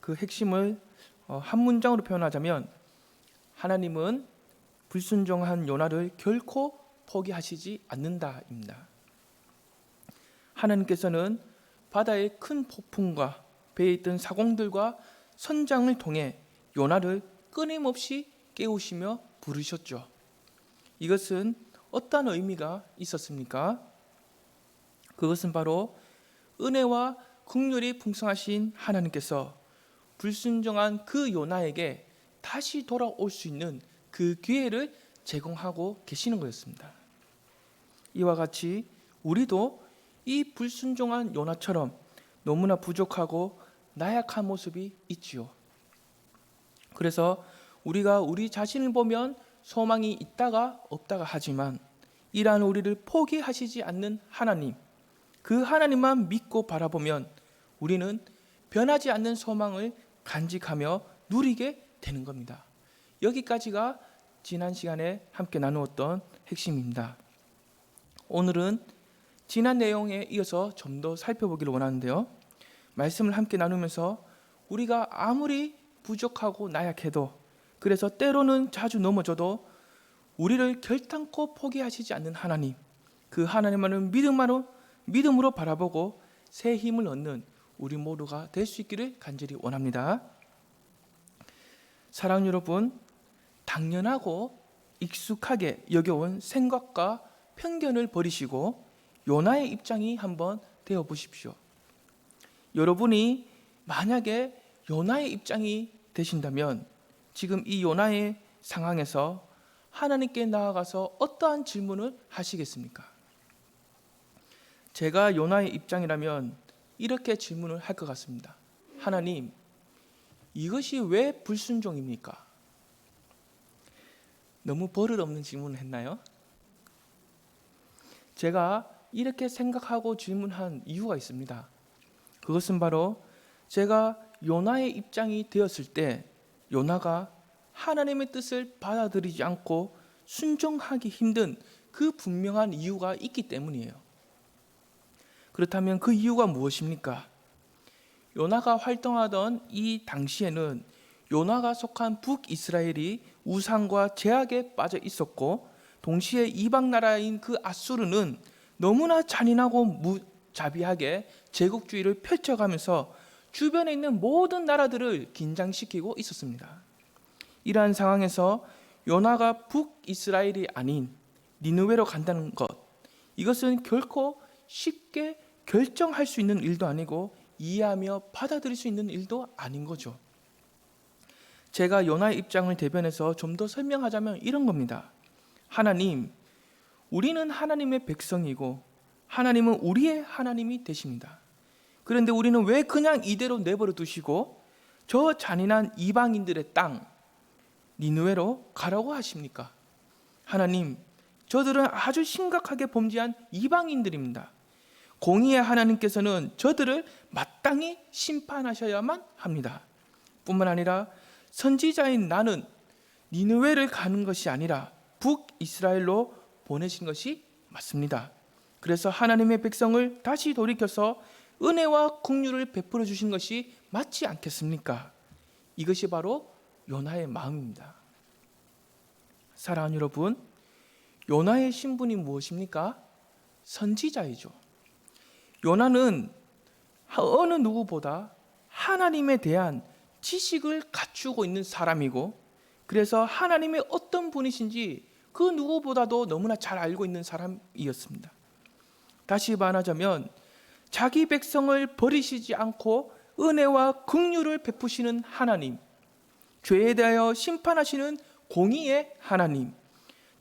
그 핵심을 한 문장으로 표현하자면 하나님은 불순종한 요나를 결코 포기하시지 않는다입니다. 하나님께서는 바다의 큰 폭풍과 배에 있던 사공들과 선장을 통해 요나를 끊임없이 깨우시며 부르셨죠. 이것은 어떤 의미가 있었습니까? 그것은 바로 은혜와 긍휼이 풍성하신 하나님께서 불순종한 그 요나에게 다시 돌아올 수 있는 그 기회를 제공하고 계시는 것이었습니다. 이와 같이 우리도 이 불순종한 요나처럼 너무나 부족하고 나약한 모습이 있지요. 그래서 우리가 우리 자신을 보면 소망이 있다가 없다가 하지만 이러한 우리를 포기하시지 않는 하나님, 그 하나님만 믿고 바라보면 우리는 변하지 않는 소망을 간직하며 누리게 되는 겁니다. 여기까지가 지난 시간에 함께 나누었던 핵심입니다. 오늘은 지난 내용에 이어서 좀 더 살펴보기를 원하는데요. 말씀을 함께 나누면서 우리가 아무리 부족하고 나약해도, 그래서 때로는 자주 넘어져도 우리를 결단코 포기하시지 않는 하나님, 그 하나님만을 믿음으로 바라보고 새 힘을 얻는 우리 모두가 될 수 있기를 간절히 원합니다. 사랑하는 여러분, 당연하고 익숙하게 여겨온 생각과 편견을 버리시고 요나의 입장이 한번 되어 보십시오. 여러분이 만약에 요나의 입장이 되신다면 지금 이 요나의 상황에서 하나님께 나아가서 어떠한 질문을 하시겠습니까? 제가 요나의 입장이라면 이렇게 질문을 할 것 같습니다. 하나님, 이것이 왜 불순종입니까? 너무 버릇없는 질문을 했나요? 제가 이렇게 생각하고 질문한 이유가 있습니다. 그것은 바로 제가 요나의 입장이 되었을 때 요나가 하나님의 뜻을 받아들이지 않고 순종하기 힘든 그 분명한 이유가 있기 때문이에요. 그렇다면 그 이유가 무엇입니까? 요나가 활동하던 이 당시에는 요나가 속한 북이스라엘이 우상과 제약에 빠져 있었고, 동시에 이방 나라인 그 아수르는 너무나 잔인하고 무자비하게 제국주의를 펼쳐가면서 주변에 있는 모든 나라들을 긴장시키고 있었습니다. 이러한 상황에서 요나가 북이스라엘이 아닌 니느웨로 간다는 것, 이것은 결코 쉽게 결정할 수 있는 일도 아니고 이해하며 받아들일 수 있는 일도 아닌 거죠. 제가 요나의 입장을 대변해서 좀 더 설명하자면 이런 겁니다. 하나님, 우리는 하나님의 백성이고 하나님은 우리의 하나님이 되십니다. 그런데 우리는 왜 그냥 이대로 내버려 두시고 저 잔인한 이방인들의 땅 니느웨로 가라고 하십니까? 하나님, 저들은 아주 심각하게 범죄한 이방인들입니다. 공의의 하나님께서는 저들을 마땅히 심판하셔야만 합니다. 뿐만 아니라 선지자인 나는 니느웨를 가는 것이 아니라 북이스라엘로 보내신 것이 맞습니다. 그래서 하나님의 백성을 다시 돌이켜서 은혜와 긍휼을 베풀어 주신 것이 맞지 않겠습니까? 이것이 바로 요나의 마음입니다. 사랑하는 여러분, 요나의 신분이 무엇입니까? 선지자이죠. 요나는 어느 누구보다 하나님에 대한 지식을 갖추고 있는 사람이고, 그래서 하나님의 어떤 분이신지 그 누구보다도 너무나 잘 알고 있는 사람이었습니다. 다시 말하자면 자기 백성을 버리시지 않고 은혜와 긍휼을 베푸시는 하나님, 죄에 대하여 심판하시는 공의의 하나님,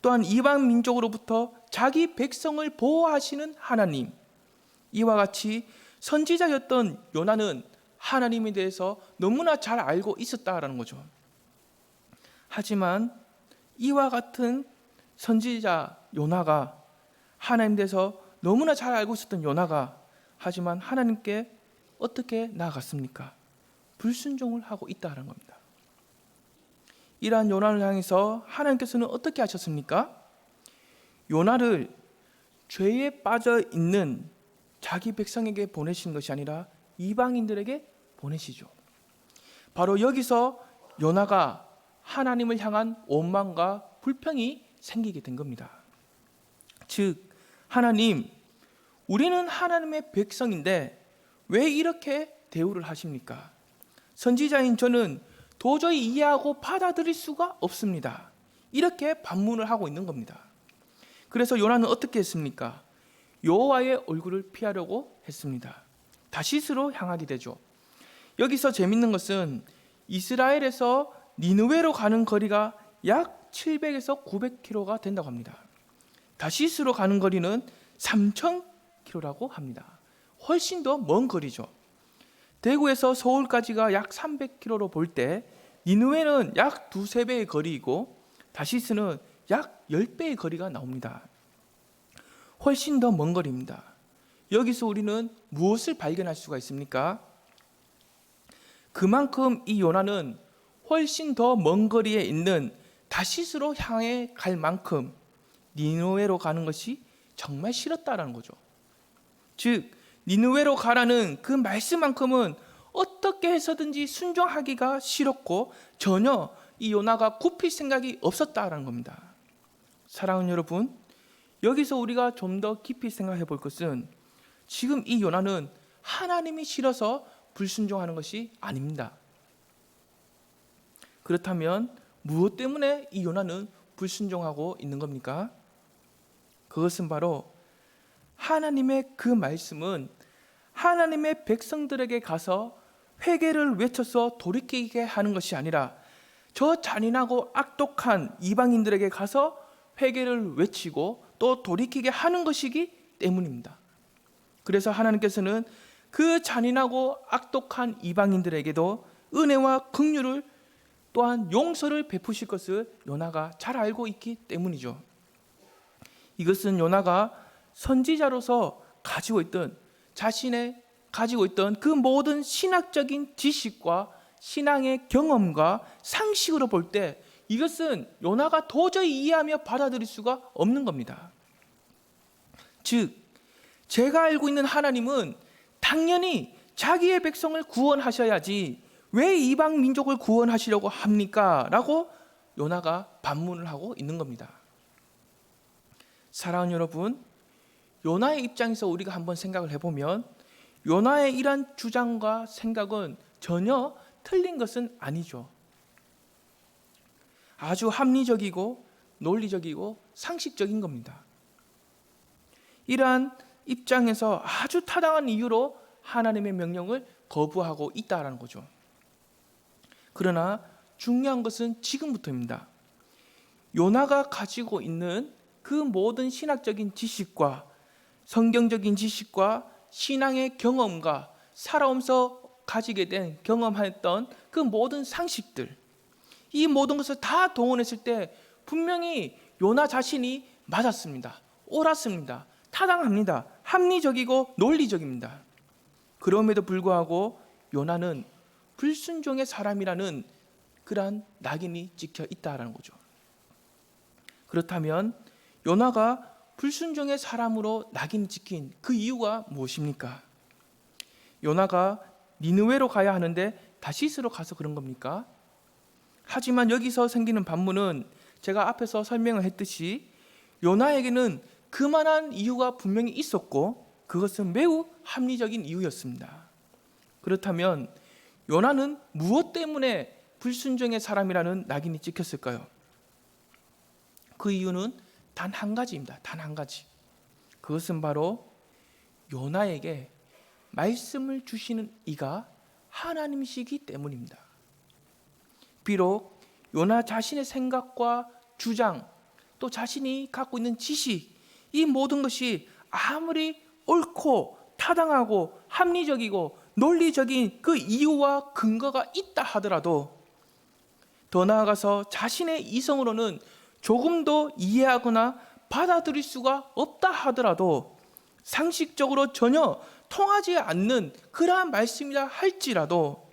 또한 이방 민족으로부터 자기 백성을 보호하시는 하나님, 이와 같이 선지자였던 요나는 하나님에 대해서 너무나 잘 알고 있었다라는 거죠. 하지만 이와 같은 선지자 요나가, 하나님에 대해서 너무나 잘 알고 있었던 요나가 하지만 하나님께 어떻게 나아갔습니까? 불순종을 하고 있다는 겁니다. 이러한 요나를 향해서 하나님께서는 어떻게 하셨습니까? 요나를 죄에 빠져 있는 자기 백성에게 보내신 것이 아니라 이방인들에게 보내시죠. 바로 여기서 요나가 하나님을 향한 원망과 불평이 생기게 된 겁니다. 즉, 하나님, 우리는 하나님의 백성인데 왜 이렇게 대우를 하십니까? 선지자인 저는 도저히 이해하고 받아들일 수가 없습니다. 이렇게 반문을 하고 있는 겁니다. 그래서 요나는 어떻게 했습니까? 여호와의 얼굴을 피하려고 했습니다. 다시스로 향하게 되죠. 여기서 재밌는 것은 이스라엘에서 니느웨로 가는 거리가 약 700에서 900km가 된다고 합니다. 다시스로 가는 거리는 3000km라고 합니다. 훨씬 더 먼 거리죠. 대구에서 서울까지가 약 300km로 볼 때 니느웨는 약 2~3배의 거리이고 다시스는 약 10배의 거리가 나옵니다. 훨씬 더 먼 거리입니다. 여기서 우리는 무엇을 발견할 수가 있습니까? 그만큼 이 요나는 훨씬 더 먼 거리에 있는 다시스로 향해 갈 만큼 니느웨로 가는 것이 정말 싫었다라는 거죠. 즉, 니느웨로 가라는 그 말씀만큼은 어떻게 해서든지 순종하기가 싫었고 전혀 이 요나가 굽힐 생각이 없었다라는 겁니다. 사랑하는 여러분, 여기서 우리가 좀 더 깊이 생각해 볼 것은 지금 이 요나는 하나님이 싫어서 불순종하는 것이 아닙니다. 그렇다면 무엇 때문에 이 요나는 불순종하고 있는 겁니까? 그것은 바로 하나님의 그 말씀은 하나님의 백성들에게 가서 회개를 외쳐서 돌이키게 하는 것이 아니라 저 잔인하고 악독한 이방인들에게 가서 회개를 외치고 또 돌이키게 하는 것이기 때문입니다. 그래서 하나님께서는 그 잔인하고 악독한 이방인들에게도 은혜와 긍휼을 또한 용서를 베푸실 것을 요나가 잘 알고 있기 때문이죠. 이것은 요나가 선지자로서 자신의 가지고 있던 그 모든 신학적인 지식과 신앙의 경험과 상식으로 볼 때 이것은 요나가 도저히 이해하며 받아들일 수가 없는 겁니다. 즉, 제가 알고 있는 하나님은 당연히 자기의 백성을 구원하셔야지 왜 이방 민족을 구원하시려고 합니까? 라고 요나가 반문을 하고 있는 겁니다. 사랑하는 여러분, 요나의 입장에서 우리가 한번 생각을 해보면 요나의 이러한 주장과 생각은 전혀 틀린 것은 아니죠. 아주 합리적이고 논리적이고 상식적인 겁니다. 이러한 입장에서 아주 타당한 이유로 하나님의 명령을 거부하고 있다는 거죠. 그러나 중요한 것은 지금부터입니다. 요나가 가지고 있는 그 모든 신학적인 지식과 성경적인 지식과 신앙의 경험과 살아오면서 가지게 된 경험했던 그 모든 상식들, 이 모든 것을 다 동원했을 때 분명히 요나 자신이 맞았습니다. 옳았습니다. 타당합니다. 합리적이고 논리적입니다. 그럼에도 불구하고 요나는 불순종의 사람이라는 그러한 낙인이 찍혀 있다는 거죠. 그렇다면 요나가 불순종의 사람으로 낙인이 찍힌 그 이유가 무엇입니까? 요나가 니느웨로 가야 하는데 다시스로 가서 그런 겁니까? 하지만 여기서 생기는 반문은 제가 앞에서 설명을 했듯이 요나에게는 그만한 이유가 분명히 있었고 그것은 매우 합리적인 이유였습니다. 그렇다면 요나는 무엇 때문에 불순종의 사람이라는 낙인이 찍혔을까요? 그 이유는 단 한 가지입니다. 단 한 가지. 그것은 바로 요나에게 말씀을 주시는 이가 하나님이시기 때문입니다. 비록 요나 자신의 생각과 주장, 또 자신이 갖고 있는 지식, 이 모든 것이 아무리 옳고 타당하고 합리적이고 논리적인 그 이유와 근거가 있다 하더라도 더 나아가서 자신의 이성으로는 조금도 이해하거나 받아들일 수가 없다 하더라도 상식적으로 전혀 통하지 않는 그러한 말씀이라 할지라도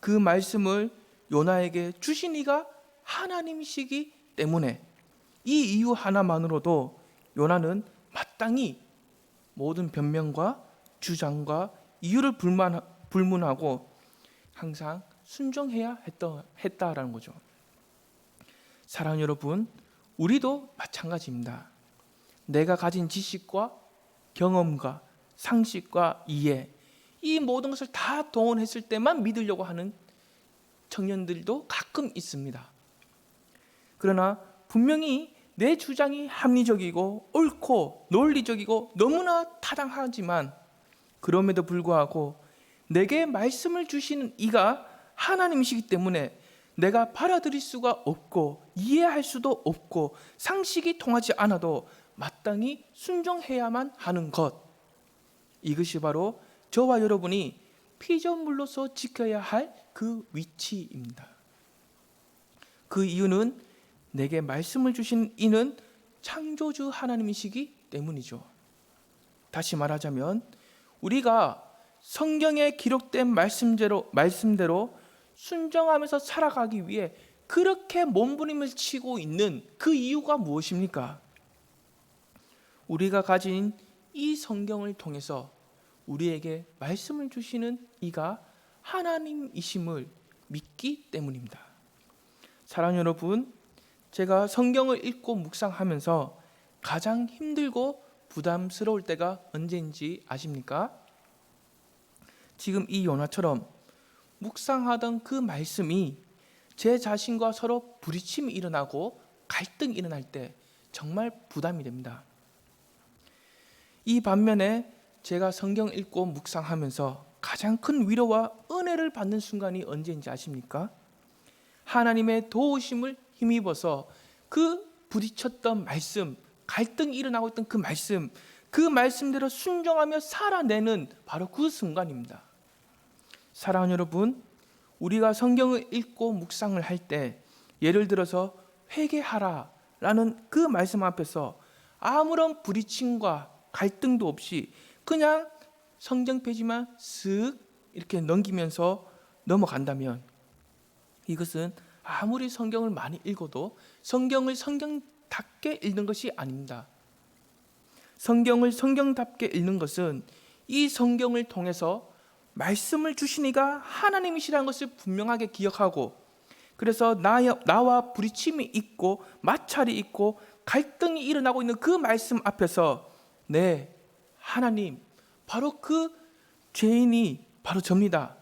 그 말씀을 요나에게 주신 이가 하나님이시기 때문에 이 이유 하나만으로도 요나는 마땅히 모든 변명과 주장과 이유를 불문하고 항상 순종해야 했다라는 거죠. 사랑하는 여러분, 우리도 마찬가지입니다. 내가 가진 지식과 경험과 상식과 이해, 이 모든 것을 다 동원했을 때만 믿으려고 하는 청년들도 가끔 있습니다. 그러나 분명히 내 주장이 합리적이고 옳고 논리적이고 너무나 타당하지만 그럼에도 불구하고 내게 말씀을 주시는 이가 하나님이시기 때문에 내가 받아들일 수가 없고 이해할 수도 없고 상식이 통하지 않아도 마땅히 순종해야만 하는 것, 이것이 바로 저와 여러분이 피조물로서 지켜야 할 그 위치입니다. 그 이유는 내게 말씀을 주신 이는 창조주 하나님이시기 때문이죠. 다시 말하자면 우리가 성경에 기록된 말씀대로 순종하면서 살아가기 위해 그렇게 몸부림을 치고 있는 그 이유가 무엇입니까? 우리가 가진 이 성경을 통해서 우리에게 말씀을 주시는 이가 하나님이심을 믿기 때문입니다. 사랑하는 여러분, 제가 성경을 읽고 묵상하면서 가장 힘들고 부담스러울 때가 언제인지 아십니까? 지금 이 요나처럼 묵상하던 그 말씀이 제 자신과 서로 부딪힘이 일어나고 갈등이 일어날 때 정말 부담이 됩니다. 이 반면에 제가 성경 읽고 묵상하면서 가장 큰 위로와 은혜를 받는 순간이 언제인지 아십니까? 하나님의 도우심을 힘입어서 그 부딪혔던 말씀, 갈등이 일어나고 있던 그 말씀대로 순종하며 살아내는 바로 그 순간입니다. 사랑하는 여러분, 우리가 성경을 읽고 묵상을 할 때 예를 들어서 회개하라라는 그 말씀 앞에서 아무런 부딪힘과 갈등도 없이 그냥 성경 페이지만 쓱 이렇게 넘기면서 넘어간다면 이것은 아무리 성경을 많이 읽어도 성경을 성경답게 읽는 것이 아닙니다. 성경을 성경답게 읽는 것은 이 성경을 통해서 말씀을 주신 이가 하나님이시라는 것을 분명하게 기억하고, 그래서 나와 부딪힘이 있고 마찰이 있고 갈등이 일어나고 있는 그 말씀 앞에서 네, 하나님, 바로 그 죄인이 바로 접니다.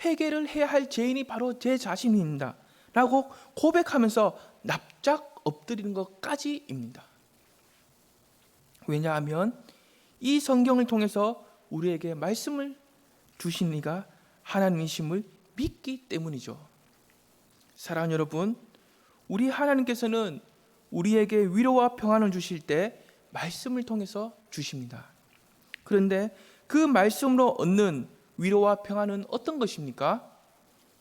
회개를 해야 할 죄인이 바로 제 자신입니다 라고 고백하면서 납작 엎드리는 것까지입니다. 왜냐하면 이 성경을 통해서 우리에게 말씀을 주신 이가 하나님이심을 믿기 때문이죠. 사랑하는 여러분, 우리 하나님께서는 우리에게 위로와 평안을 주실 때 말씀을 통해서 주십니다. 그런데 그 말씀으로 얻는 위로와 평안은 어떤 것입니까?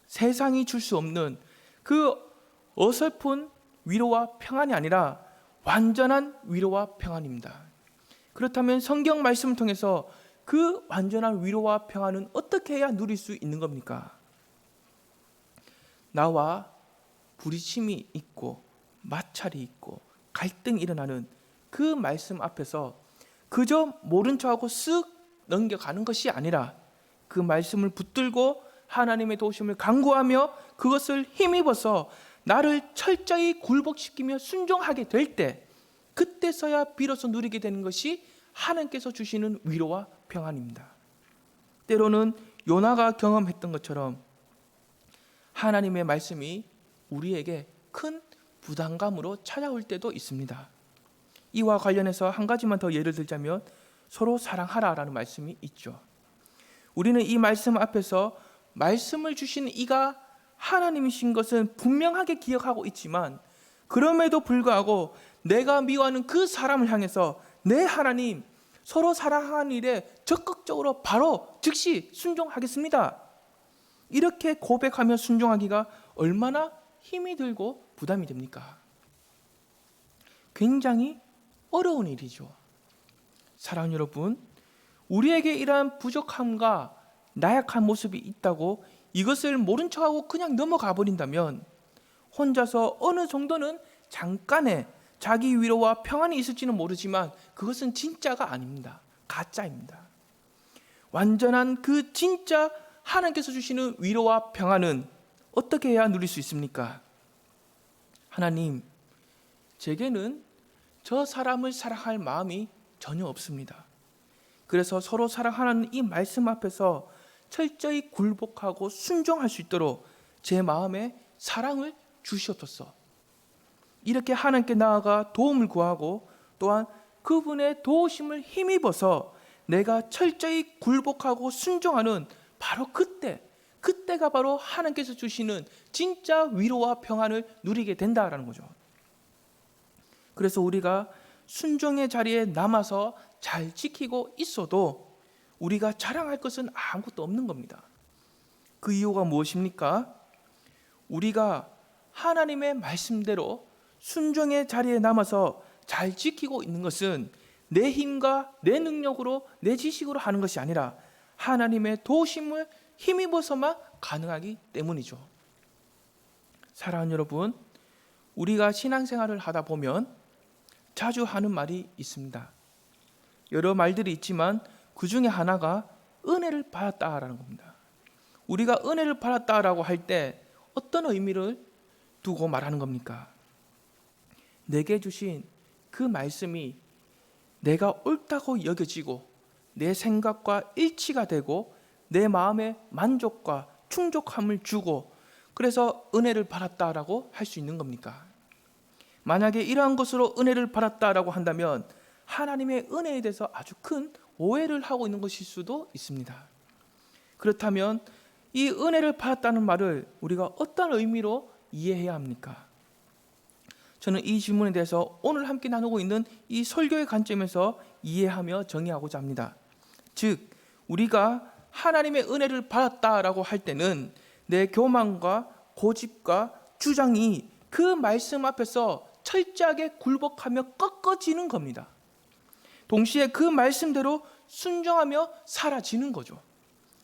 세상이 줄 수 없는 그 어설픈 위로와 평안이 아니라 완전한 위로와 평안입니다. 그렇다면 성경 말씀을 통해서 그 완전한 위로와 평안은 어떻게 해야 누릴 수 있는 겁니까? 나와 부딪힘이 있고 마찰이 있고 갈등이 일어나는 그 말씀 앞에서 그저 모른 척하고 쓱 넘겨가는 것이 아니라 그 말씀을 붙들고 하나님의 도우심을 간구하며 그것을 힘입어서 나를 철저히 굴복시키며 순종하게 될 때, 그때서야 비로소 누리게 되는 것이 하나님께서 주시는 위로와 평안입니다. 때로는 요나가 경험했던 것처럼 하나님의 말씀이 우리에게 큰 부담감으로 찾아올 때도 있습니다. 이와 관련해서 한 가지만 더 예를 들자면 서로 사랑하라라는 말씀이 있죠. 우리는 이 말씀 앞에서 말씀을 주신 이가 하나님이신 것은 분명하게 기억하고 있지만, 그럼에도 불구하고 내가 미워하는 그 사람을 향해서 내 하나님, 서로 사랑하는 일에 적극적으로 바로 즉시 순종하겠습니다, 이렇게 고백하며 순종하기가 얼마나 힘이 들고 부담이 됩니까? 굉장히 어려운 일이죠. 사랑하는 여러분, 우리에게 이러한 부족함과 나약한 모습이 있다고 이것을 모른 척하고 그냥 넘어가 버린다면 혼자서 어느 정도는 잠깐의 자기 위로와 평안이 있을지는 모르지만 그것은 진짜가 아닙니다. 가짜입니다. 완전한 그 진짜 하나님께서 주시는 위로와 평안은 어떻게 해야 누릴 수 있습니까? 하나님, 제게는 저 사람을 사랑할 마음이 전혀 없습니다. 그래서 서로 사랑하는 이 말씀 앞에서 철저히 굴복하고 순종할 수 있도록 제 마음에 사랑을 주시옵소서. 이렇게 하나님께 나아가 도움을 구하고 또한 그분의 도우심을 힘입어서 내가 철저히 굴복하고 순종하는 바로 그때가 바로 하나님께서 주시는 진짜 위로와 평안을 누리게 된다라는 거죠. 그래서 우리가 순종의 자리에 남아서 잘 지키고 있어도 우리가 자랑할 것은 아무것도 없는 겁니다. 그 이유가 무엇입니까? 우리가 하나님의 말씀대로 순종의 자리에 남아서 잘 지키고 있는 것은 내 힘과 내 능력으로 내 지식으로 하는 것이 아니라 하나님의 도우심을 힘입어서만 가능하기 때문이죠. 사랑하는 여러분, 우리가 신앙생활을 하다 보면 자주 하는 말이 있습니다. 여러 말들이 있지만 그 중에 하나가 은혜를 받았다라는 겁니다. 우리가 은혜를 받았다라고 할 때 어떤 의미를 두고 말하는 겁니까? 내게 주신 그 말씀이 내가 옳다고 여겨지고 내 생각과 일치가 되고 내 마음에 만족과 충족함을 주고 그래서 은혜를 받았다라고 할 수 있는 겁니까? 만약에 이러한 것으로 은혜를 받았다라고 한다면 하나님의 은혜에 대해서 아주 큰 오해를 하고 있는 것일 수도 있습니다. 그렇다면 이 은혜를 받았다는 말을 우리가 어떤 의미로 이해해야 합니까? 저는 이 질문에 대해서 오늘 함께 나누고 있는 이 설교의 관점에서 이해하며 정의하고자 합니다. 즉, 우리가 하나님의 은혜를 받았다라고 할 때는 내 교만과 고집과 주장이 그 말씀 앞에서 철저하게 굴복하며 꺾어지는 겁니다. 동시에 그 말씀대로 순종하며 사라지는 거죠.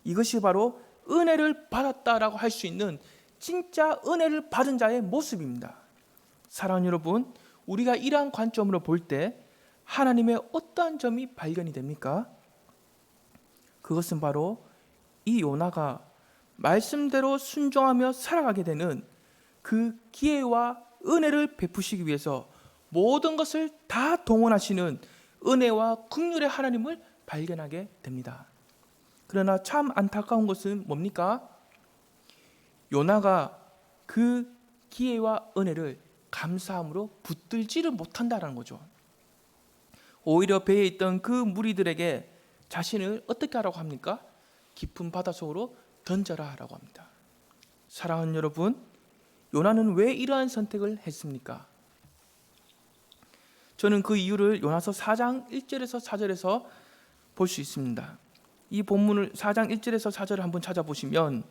이것이 바로 은혜를 받았다라고 할 수 있는 진짜 은혜를 받은 자의 모습입니다. 사랑하는 여러분, 우리가 이러한 관점으로 볼 때 하나님의 어떠한 점이 발견이 됩니까? 그것은 바로 이 요나가 말씀대로 순종하며 살아가게 되는 그 기회와 은혜를 베푸시기 위해서 모든 것을 다 동원하시는 은혜와 긍휼의 하나님을 발견하게 됩니다. 그러나 참 안타까운 것은 뭡니까? 요나가 그 기회와 은혜를 감사함으로 붙들지를 못한다는 거죠. 오히려 배에 있던 그 무리들에게 자신을 어떻게 하라고 합니까? 깊은 바닷속으로 던져라 라고 합니다. 사랑하는 여러분, 요나는 왜 이러한 선택을 했습니까? 저는 그 이유를 요나서 4장 1절에서 4절에서 볼 수 있습니다. 이 본문을 4장 1절에서 4절을 한번 찾아보시면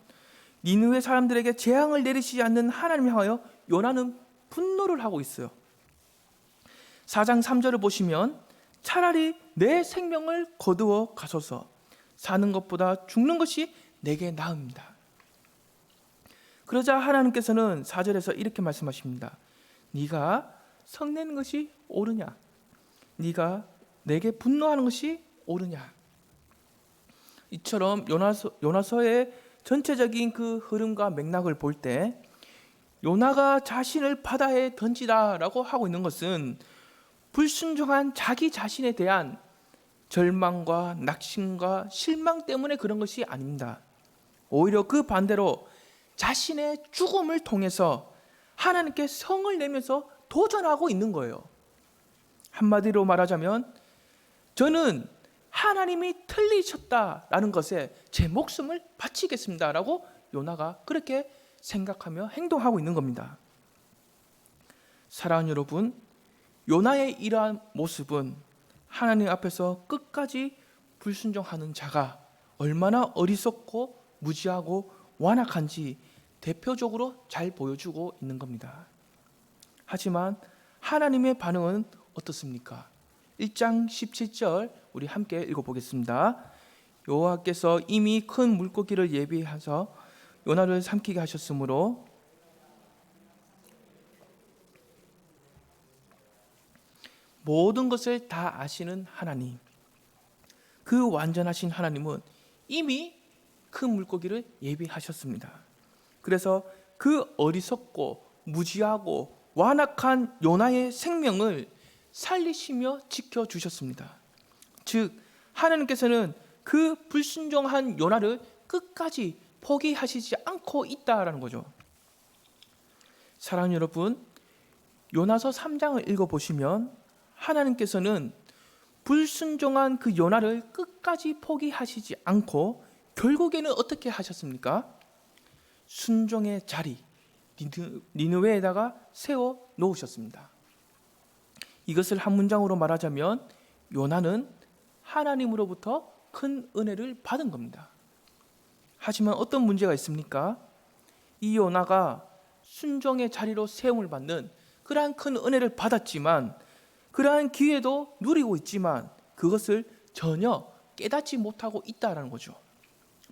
니느웨 사람들에게 재앙을 내리시지 않는 하나님을 향하여 요나는 분노를 하고 있어요. 4장 3절을 보시면 차라리 내 생명을 거두어 가소서, 사는 것보다 죽는 것이 내게 나읍니다. 그러자 하나님께서는 4절에서 이렇게 말씀하십니다. 네가 성내는 것이 옳으냐? 네가 내게 분노하는 것이 옳으냐? 이처럼 요나서의 전체적인 그 흐름과 맥락을 볼 때 요나가 자신을 바다에 던지다라고 하고 있는 것은 불순종한 자기 자신에 대한 절망과 낙심과 실망 때문에 그런 것이 아닙니다. 오히려 그 반대로 자신의 죽음을 통해서 하나님께 성을 내면서 도전하고 있는 거예요. 한마디로 말하자면 저는 하나님이 틀리셨다라는 것에 제 목숨을 바치겠습니다라고 요나가 그렇게 생각하며 행동하고 있는 겁니다. 사랑하는 여러분, 요나의 이러한 모습은 하나님 앞에서 끝까지 불순종하는 자가 얼마나 어리석고 무지하고 완악한지 대표적으로 잘 보여주고 있는 겁니다. 하지만 하나님의 반응은 어떻습니까? 1장 17절 우리 함께 읽어보겠습니다. 여호와께서 이미 큰 물고기를 예비하셔서 요나를 삼키게 하셨으므로 모든 것을 다 아시는 하나님, 그 완전하신 하나님은 이미 큰 물고기를 예비하셨습니다. 그래서 그 어리석고 무지하고 완악한 요나의 생명을 살리시며 지켜주셨습니다. 즉 하나님께서는 그 불순종한 요나를 끝까지 포기하시지 않고 있다라는 거죠. 사랑하는 여러분, 요나서 3장을 읽어보시면 하나님께서는 불순종한 그 요나를 끝까지 포기하시지 않고 결국에는 어떻게 하셨습니까? 순종의 자리 니느웨에다가 세워 놓으셨습니다. 이것을 한 문장으로 말하자면 요나는 하나님으로부터 큰 은혜를 받은 겁니다. 하지만 어떤 문제가 있습니까? 이 요나가 순종의 자리로 세움을 받는 그러한 큰 은혜를 받았지만, 그러한 기회도 누리고 있지만 그것을 전혀 깨닫지 못하고 있다는 거죠.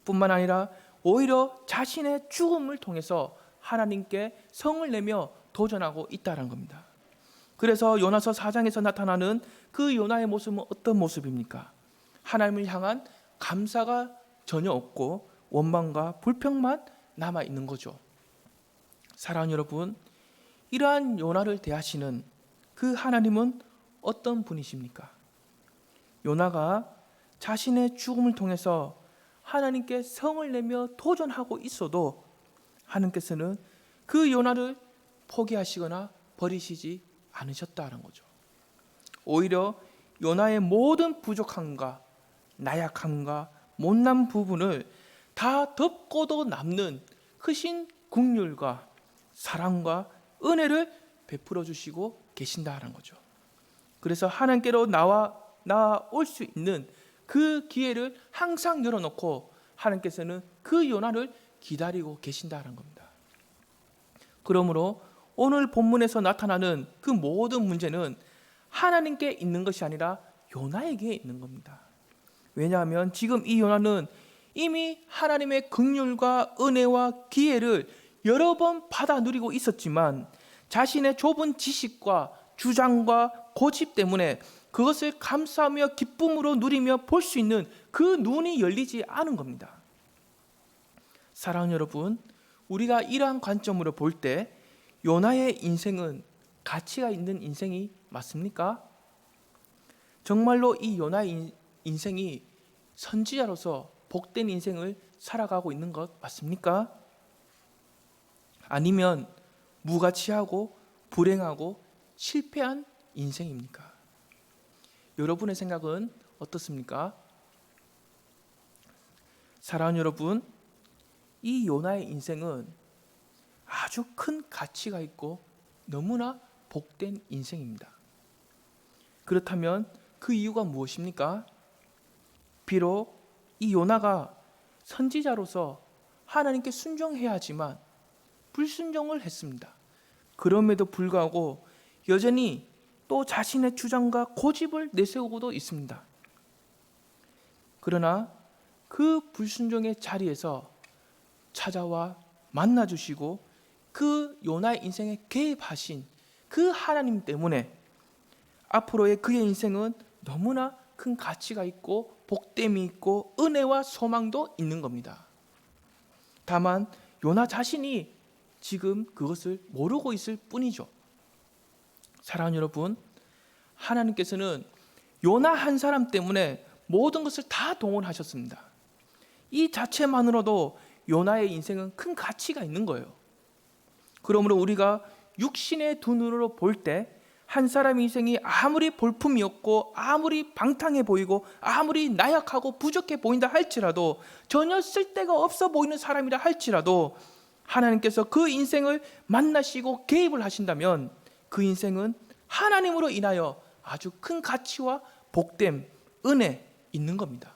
뿐만 아니라 오히려 자신의 죽음을 통해서 하나님께 성을 내며 도전하고 있다는 겁니다. 그래서 요나서 4장에서 나타나는 그 요나의 모습은 어떤 모습입니까? 하나님을 향한 감사가 전혀 없고 원망과 불평만 남아 있는 거죠. 사랑하는 여러분, 이러한 요나를 대하시는 그 하나님은 어떤 분이십니까? 요나가 자신의 죽음을 통해서 하나님께 성을 내며 도전하고 있어도 하나님께서는 그 요나를 포기하시거나 버리시지 않으셨다는 거죠. 오히려 요나의 모든 부족함과 나약함과 못난 부분을 다 덮고도 남는 크신 긍휼과 사랑과 은혜를 베풀어 주시고 계신다는 거죠. 그래서 하나님께로 나올 수 있는 그 기회를 항상 열어놓고 하나님께서는 그 요나를 기다리고 계신다는 겁니다. 그러므로 오늘 본문에서 나타나는 그 모든 문제는 하나님께 있는 것이 아니라 요나에게 있는 겁니다. 왜냐하면 지금 이 요나는 이미 하나님의 긍휼과 은혜와 기회를 여러 번 받아 누리고 있었지만 자신의 좁은 지식과 주장과 고집 때문에 그것을 감사하며 기쁨으로 누리며 볼 수 있는 그 눈이 열리지 않은 겁니다. 사랑하는 여러분, 우리가 이러한 관점으로 볼 때 요나의 인생은 가치가 있는 인생이 맞습니까? 정말로 이 요나의 인생이 선지자로서 복된 인생을 살아가고 있는 것 맞습니까? 아니면 무가치하고 불행하고 실패한 인생입니까? 여러분의 생각은 어떻습니까? 사랑하는 여러분, 이 요나의 인생은 아주 큰 가치가 있고 너무나 복된 인생입니다. 그렇다면 그 이유가 무엇입니까? 비록 이 요나가 선지자로서 하나님께 순종해야 하지만 불순종을 했습니다. 그럼에도 불구하고 여전히 또 자신의 주장과 고집을 내세우고도 있습니다. 그러나 그 불순종의 자리에서 찾아와 만나주시고 그 요나의 인생에 개입하신 그 하나님 때문에 앞으로의 그의 인생은 너무나 큰 가치가 있고 복됨이 있고 은혜와 소망도 있는 겁니다. 다만 요나 자신이 지금 그것을 모르고 있을 뿐이죠. 사랑하는 여러분, 하나님께서는 요나 한 사람 때문에 모든 것을 다 동원하셨습니다. 이 자체만으로도 요나의 인생은 큰 가치가 있는 거예요. 그러므로 우리가 육신의 두 눈으로 볼 때 한 사람의 인생이 아무리 볼품이 없고 아무리 방탕해 보이고 아무리 나약하고 부족해 보인다 할지라도, 전혀 쓸데가 없어 보이는 사람이라 할지라도 하나님께서 그 인생을 만나시고 개입을 하신다면 그 인생은 하나님으로 인하여 아주 큰 가치와 복됨, 은혜 있는 겁니다.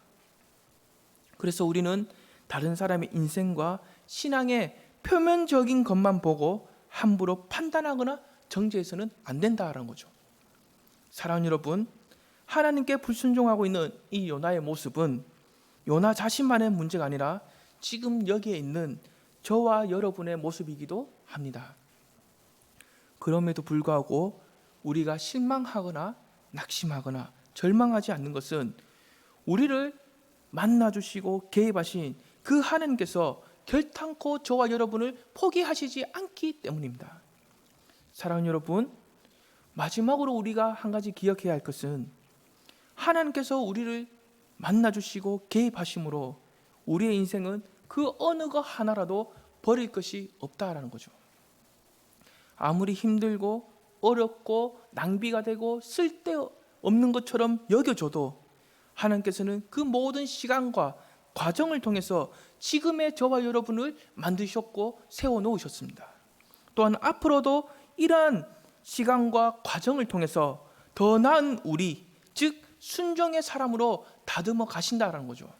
그래서 우리는 다른 사람의 인생과 신앙의 표면적인 것만 보고 함부로 판단하거나 정죄해서는 안 된다라는 거죠. 사랑하는 여러분, 하나님께 불순종하고 있는 이 요나의 모습은 요나 자신만의 문제가 아니라 지금 여기에 있는 저와 여러분의 모습이기도 합니다. 그럼에도 불구하고 우리가 실망하거나 낙심하거나 절망하지 않는 것은 우리를 만나주시고 개입하신 그 하나님께서 결탄코 저와 여러분을 포기하시지 않기 때문입니다. 사랑하는 여러분, 마지막으로 우리가 한 가지 기억해야 할 것은 하나님께서 우리를 만나주시고 개입하심으로 우리의 인생은 그 어느 것 하나라도 버릴 것이 없다라는 거죠. 아무리 힘들고 어렵고 낭비가 되고 쓸데없는 것처럼 여겨져도 하나님께서는 그 모든 시간과 과정을 통해서 지금의 저와 여러분을 만드셨고 세워놓으셨습니다. 또한 앞으로도 이러한 시간과 과정을 통해서 더 나은 우리, 즉 순종의 사람으로 다듬어 가신다라는 거죠.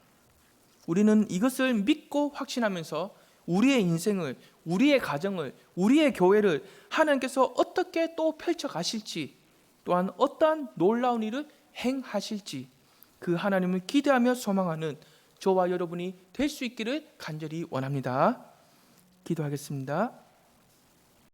우리는 이것을 믿고 확신하면서 우리의 인생을, 우리의 가정을, 우리의 교회를 하나님께서 어떻게 또 펼쳐 가실지, 또한 어떠한 놀라운 일을 행하실지 그 하나님을 기대하며 소망하는 저와 여러분이 될 수 있기를 간절히 원합니다. 기도하겠습니다.